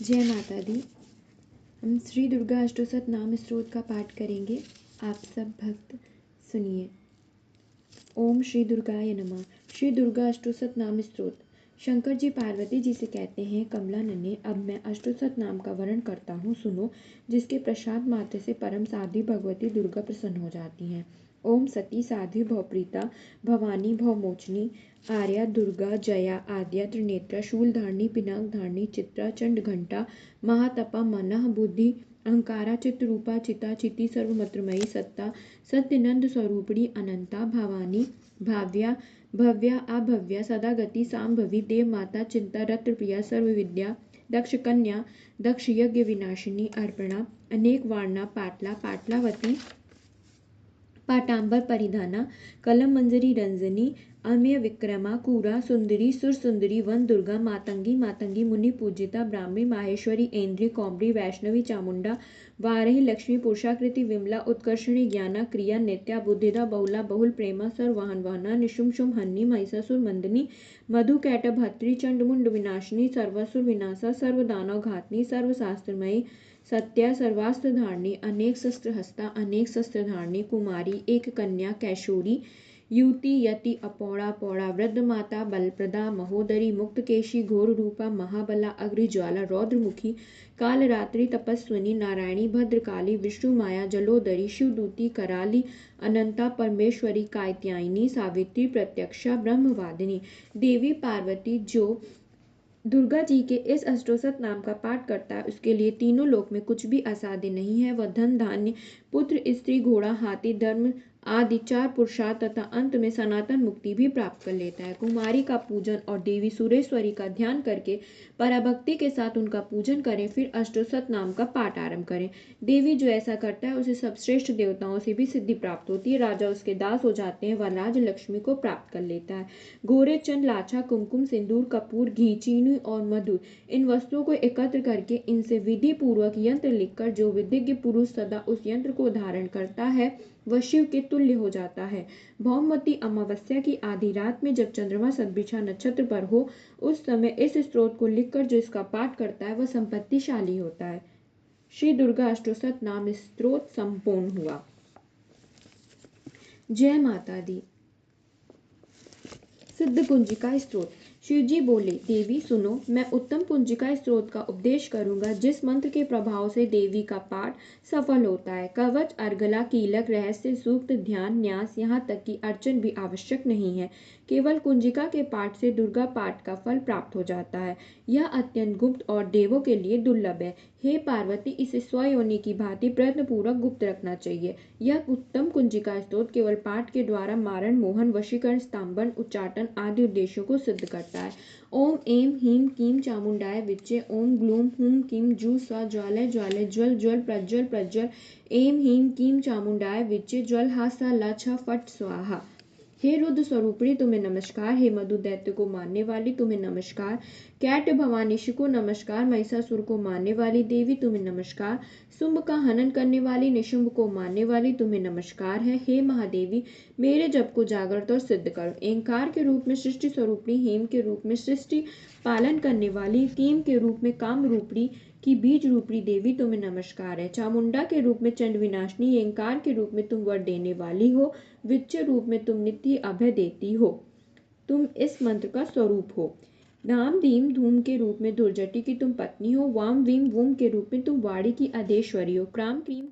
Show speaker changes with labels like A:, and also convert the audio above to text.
A: जय माता दी। हम श्री दुर्गा अष्टोत्तर नाम स्तोत्र का पाठ करेंगे। आप सब भक्त सुनिए। ओम श्री दुर्गाय नमः। श्री दुर्गा अष्टोत्तर नाम स्तोत्र। शंकर जी पार्वती जी से कहते हैं, कमला नन्हे, अब मैं अष्टोत्तर नाम का वर्णन करता हूँ, सुनो, जिसके प्रसाद मात्र से परम साध्वी भगवती दुर्गा प्रसन्न हो जाती हैं। ओम सती साध्वी भवप्रीता भवानी भवमोचनी आर्या दुर्गा जया आद्या त्रिनेत्रा शूलधारिणी पिनाकधारिणी चित्रा चंड घंटा महातपा मनः बुद्धि अहंकारा चित्रूपा चिता चिति सर्वमत्रमयी सत्ता सत्यनंद स्वरूपिणी अनंता भवानी भाव्या भव्या अभव्या सदा गति सांभवी देव माता चिंता रत्न प्रिया सर्वविद्या दक्ष कन्या दक्ष यज्ञ विनाशिनी अर्पणा अनेक वारणा पाटला पाटलावती पाटांबर परिधाना कलम मंजरी रंजनी अमेय विक्रमा कूरा सुंदरी सुर सुंदरी वन दुर्गा मातंगी मातंगी मुनि पूजिता ब्राह्मी माहेश्वरी इंद्री कौमरी वैष्णवी चामुंडा वारही लक्ष्मी पुरुषाकृति विमला उत्कर्षणी ज्ञाना क्रिया नित्या बुद्धिदा बहुला बहुल प्रेमा सर्वाहन वहना निशुम शुम हन्नी महिषासुर मंदनी मधु कैटभत्री चंडमुंड विनाशिनी सर्वासुर विनाशा सर्वदानव घातनी सर्वशास्त्रमयी सत्या सर्वास्त्र धारणी अनेक शस्त्र हस्ता अनेक शस्त्र धारणी कुमारी एक कन्या कैशोरी युति यति अपौड़ा पौड़ा वृद्ध माता बलप्रदा महोदरी मुक्तकेशी घोर रूपा महाबला अग्रिज्वाला रौद्रमुखी कालरात्रि तपस्विनी नारायणी भद्रकाली विष्णु माया जलोदरी शिवदूती कराली अनंता परमेश्वरी कात्यायनी सावित्री प्रत्यक्षा ब्रह्मवादिनी देवी पार्वती। जो दुर्गा जी के इस अष्टोत्तर नाम का पाठ करता है, उसके लिए तीनों लोक में कुछ भी असाध्य नहीं है। वह धन धान्य पुत्र स्त्री घोड़ा हाथी धर्म आदि 4 पुरुषार्थ तथा अंत में सनातन मुक्ति भी प्राप्त कर लेता है। कुमारी का पूजन और देवी सुरेश्वरी का ध्यान करके पराभक्ति के साथ उनका पूजन करें, फिर अष्टोत्तर नाम का पाठ आरंभ करें। देवी जो ऐसा करता है उसे सब श्रेष्ठ देवताओं से भी सिद्धि प्राप्त होती है। राजा उसके दास हो जाते हैं, वह राज लक्ष्मी को प्राप्त कर लेता है। गोरे चंद लाछा कुमकुम सिंदूर कपूर घी चीनी और मधु, इन वस्तुओं को एकत्र करके इनसे विधि पूर्वक यंत्र लिखकर जो विधिज्ञ पुरुष सदा उस यंत्र को धारण करता है वह शिव के तुल्य हो जाता है। भौमवती अमावस्या की आधी रात में जब चंद्रमा सदभिषा नक्षत्र पर हो, उस समय इस स्तोत्र को लिखकर जो इसका पाठ करता है वह संपत्तिशाली होता है। श्री दुर्गा अष्टोत्तर नाम स्तोत्र संपूर्ण हुआ। जय माता दी। सिद्ध कुंजिका स्तोत्र। शिवजी बोले, देवी सुनो, मैं उत्तम कुंजिका स्तोत्र का उपदेश करूंगा, जिस मंत्र के प्रभाव से देवी का पाठ सफल होता है। कवच अर्गला कीलक रहस्य सूक्त ध्यान न्यास यहाँ तक कि अर्चन भी आवश्यक नहीं है। केवल कुंजिका के पाठ से दुर्गा पाठ का फल प्राप्त हो जाता है। यह अत्यंत गुप्त और देवों के लिए दुर्लभ है। हे पार्वती, इसे स्वयोनि की भांति प्रयत्नपूर्वक गुप्त रखना चाहिए। यह उत्तम कुंजिका स्तोत्र केवल पाठ के द्वारा मारण मोहन वशीकरण स्तंभन उच्चाटन आदि उद्देश्यों को सिद्ध करता है। ओम एम ह्रीं क्लीं चामुंडाय विच्चे ओम ग्लूम हुम किम जू स्वा ज्वालय ज्वालय ज्वल ज्वल प्रज्वल प्रज्वल एम ह्रीं क्लीं चामुंडाय विच्चे ज्वल हा सा ला छ फट स्वाहा। हे रुद्र स्वरूपिणी तुम्हें नमस्कार। हे मधु दैत्य को मारने वाली तुम्हें नमस्कार। कैट भवानीश को नमस्कार। महिषासुर को मारने वाली देवी तुम्हें नमस्कार। शुंभ का हनन करने वाली निशुंभ को मारने वाली तुम्हें नमस्कार है। हे महादेवी, मेरे जप को जागृत और सिद्ध करो। एंकार के रूप में सृष्टि स्वरूपिणी, हेम के रूप में सृष्टि पालन करने वाली, कीम के रूप में काम रूपणी की बीज रूपी देवी तुम्हें नमस्कार है। चामुंडा के रूप में चंड विनाशिनी, एंकार के रूप में तुम वर देने वाली हो, विच्च रूप में तुम नित्य अभय देती हो, तुम इस मंत्र का स्वरूप हो। धाम धीम धूम के रूप में दुर्जटी की तुम पत्नी हो। वाम वीम वूम के रूप में तुम वाणी की अधेश्वरी हो। Cram cream